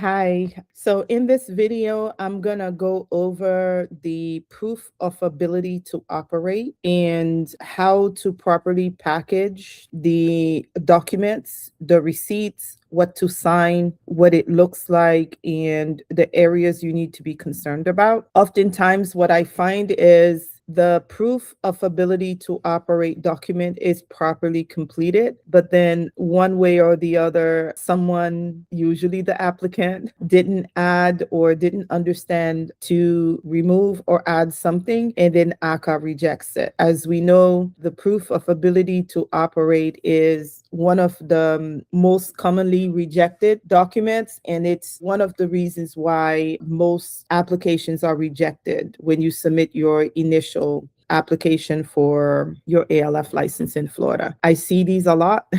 Hi. So in this video, I'm gonna go over the proof of ability to operate and how to properly package the documents, the receipts, what to sign, what it looks like, and the areas you need to be concerned about. Oftentimes, what I find is the proof of ability to operate document is properly completed, but then one way or the other, someone, usually the applicant, didn't add or didn't understand to remove or add something, and then AHCA rejects it. As we know, the proof of ability to operate is one of the most commonly rejected documents, and it's one of the reasons why most applications are rejected when you submit your initial application for your ALF license in Florida. I see these a lot.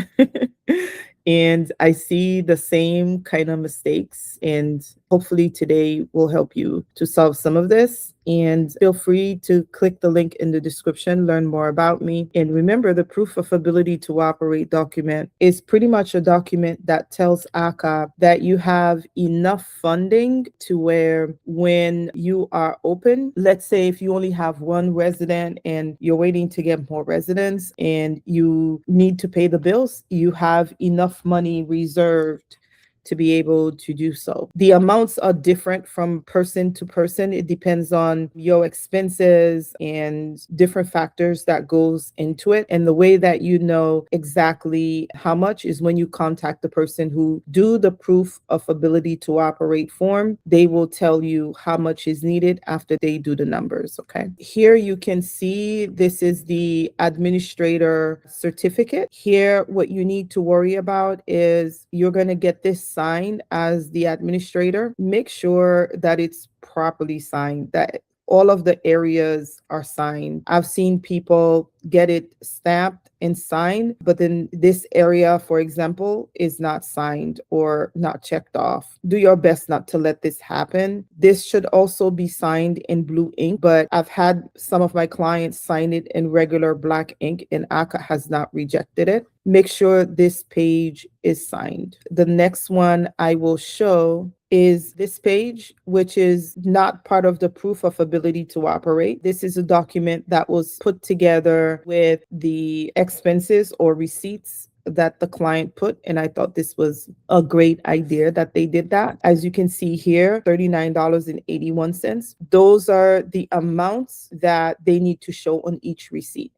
And I see the same kind of mistakes, and hopefully today will help you to solve some of this. And feel free to click the link in the description, learn more about me. And remember, the proof of ability to operate document is pretty much a document that tells AHCA that you have enough funding to where when you are open, let's say if you only have one resident and you're waiting to get more residents and you need to pay the bills, you have enough money reserved to be able to do so. The amounts are different from person to person. It depends on your expenses and different factors that goes into it. And the way that you know exactly how much is when you contact the person who do the proof of ability to operate form. They will tell you how much is needed after they do the numbers, okay? Here you can see this is the administrator certificate. Here, what you need to worry about is you're going to get this signed as the administrator. Make sure that it's properly signed, that all of the areas are signed. I've seen people get it stamped and signed, but then this area, for example, is not signed or not checked off. Do your best not to let this happen. This should also be signed in blue ink, but I've had some of my clients sign it in regular black ink and AHCA has not rejected it. Make sure this page is signed. The next one I will show is this page, which is not part of the proof of ability to operate. This is a document that was put together with the expenses or receipts that the client put. And I thought this was a great idea that they did that. As you can see here, $39.81. Those are the amounts that they need to show on each receipt.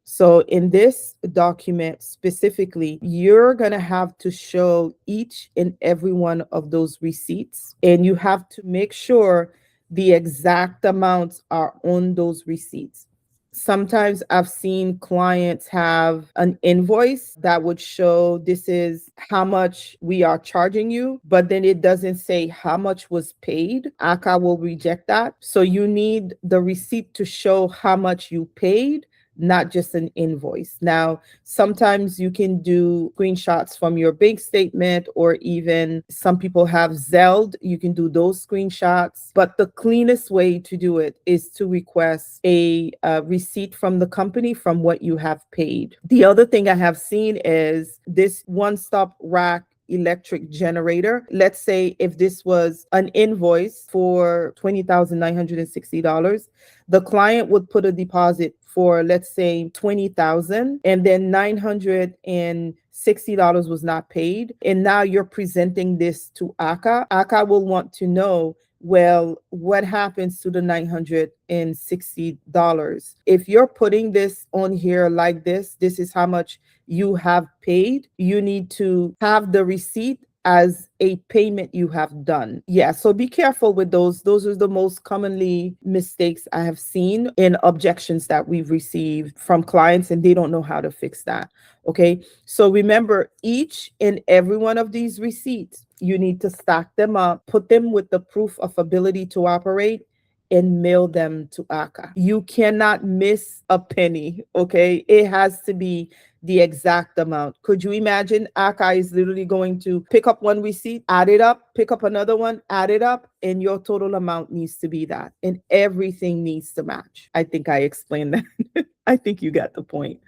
So in this document specifically, you're going to have to show each and every one of those receipts, and you have to make sure the exact amounts are on those receipts. Sometimes I've seen clients have an invoice that would show this is how much we are charging you, but then it doesn't say how much was paid. AHCA will reject that. So you need the receipt to show how much you paid, not just an invoice. Now, sometimes you can do screenshots from your bank statement, or even some people have Zelle. You can do those screenshots. But the cleanest way to do it is to request a receipt from the company from what you have paid. The other thing I have seen is this one-stop rack electric generator. Let's say if this was an invoice for $20,960, the client would put a deposit for, let's say, $20,000, and then $960 was not paid. And now you're presenting this to AHCA. AHCA will want to know, well, what happens to the $960? If you're putting this on here like this is how much you have paid. You need to have the receipt as a payment you have done. Yeah, so be careful with those. Those are the most commonly mistakes I have seen in objections that we've received from clients, and they don't know how to fix that. Okay, so remember, each and every one of these receipts, you need to stack them up, put them with the proof of ability to operate, and mail them to AHCA. You cannot miss a penny, okay? It has to be the exact amount. Could you imagine AHCA is literally going to pick up one receipt, add it up, pick up another one, add it up, and your total amount needs to be that. And everything needs to match. I think I explained that. I think you got the point.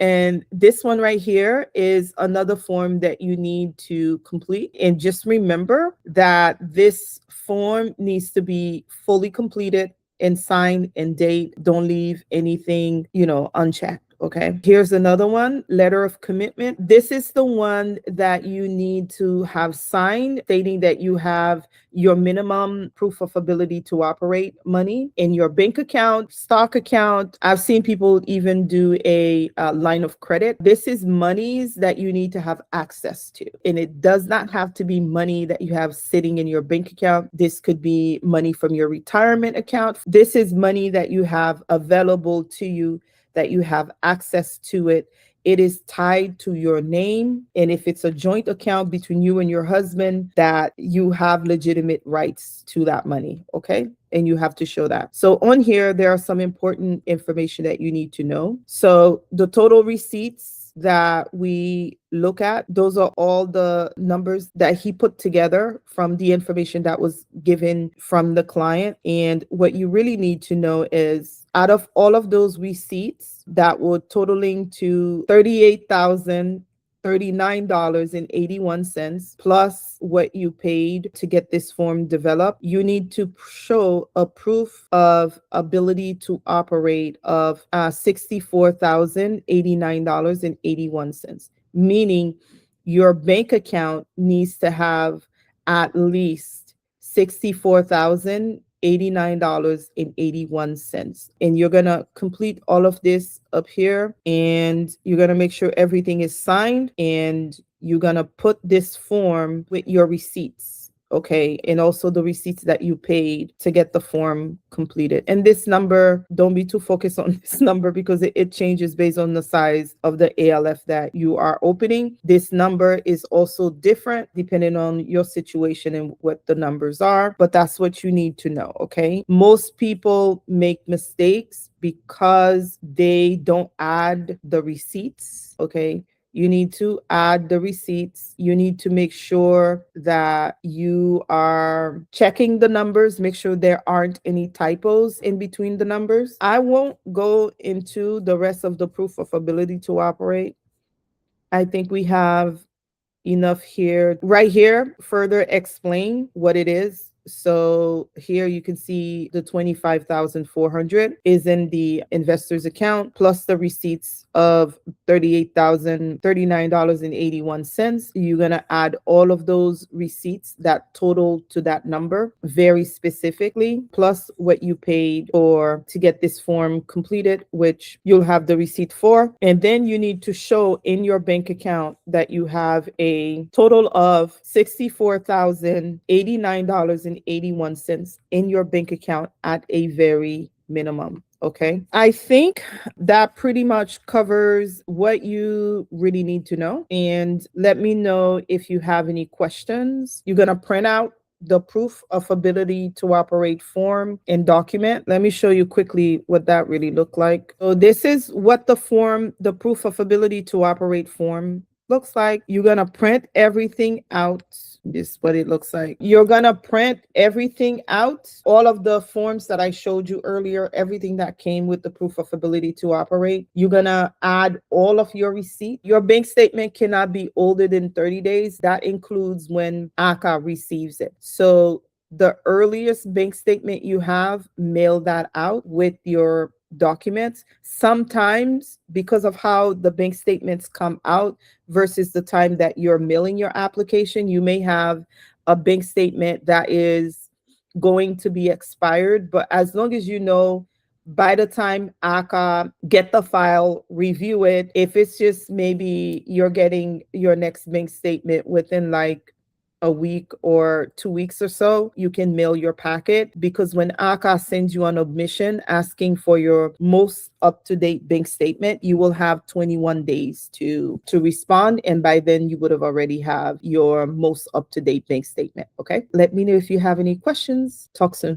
And this one right here is another form that you need to complete. And just remember that this form needs to be fully completed and signed and date. Don't leave anything, unchecked. Okay. Here's another one, letter of commitment. This is the one that you need to have signed, stating that you have your minimum proof of ability to operate money in your bank account, stock account. I've seen people even do a line of credit. This is monies that you need to have access to. And it does not have to be money that you have sitting in your bank account. This could be money from your retirement account. This is money that you have available to you, that you have access to it. It is tied to your name. And if it's a joint account between you and your husband, that you have legitimate rights to that money. Okay. And you have to show that. So on here, there are some important information that you need to know. So the total receipts that we look at, those are all the numbers that he put together from the information that was given from the client. And what you really need to know is, out of all of those receipts that were totaling to $38,039.81 plus what you paid to get this form developed, you need to show a proof of ability to operate of $64,089.81, meaning your bank account needs to have at least $64,089.81. And you're going to complete all of this up here, and you're going to make sure everything is signed, and you're going to put this form with your receipts. Okay. And also the receipts that you paid to get the form completed. And this number, don't be too focused on this number because it changes based on the size of the ALF that you are opening. This number is also different depending on your situation and what the numbers are, but that's what you need to know. Okay. Most people make mistakes because they don't add the receipts. Okay. You need to add the receipts. You need to make sure that you are checking the numbers, make sure there aren't any typos in between the numbers. I won't go into the rest of the proof of ability to operate. I think we have enough here. Right here, further explain what it is. So here you can see the 25,400 is in the investor's account, plus the receipts of $38,039.81. You're going to add all of those receipts that total to that number very specifically, plus what you paid for to get this form completed, which you'll have the receipt for. And then you need to show in your bank account that you have a total of $64,089.81 in your bank account at a very minimum. Okay. I think that pretty much covers what you really need to know. And let me know if you have any questions. You're going to print out the proof of ability to operate form and document. Let me show you quickly what that really looked like. So this is what the proof of ability to operate form looks like. You're going to print everything out. This is what it looks like. You're going to print everything out, all of the forms that I showed you earlier, everything that came with the proof of ability to operate. You're going to add all of your receipt. Your bank statement cannot be older than 30 days. That includes when AHCA receives it. So the earliest bank statement you have, mail that out with your documents. Sometimes, because of how the bank statements come out versus the time that you're mailing your application, you may have a bank statement that is going to be expired. But as long as you know, by the time AHCA get the file, review it, if it's just maybe you're getting your next bank statement within like a week or 2 weeks or so, you can mail your packet, because when AHCA sends you an admission asking for your most up-to-date bank statement, you will have 21 days to respond. And by then you would have already have your most up-to-date bank statement. Okay. Let me know if you have any questions. Talk soon.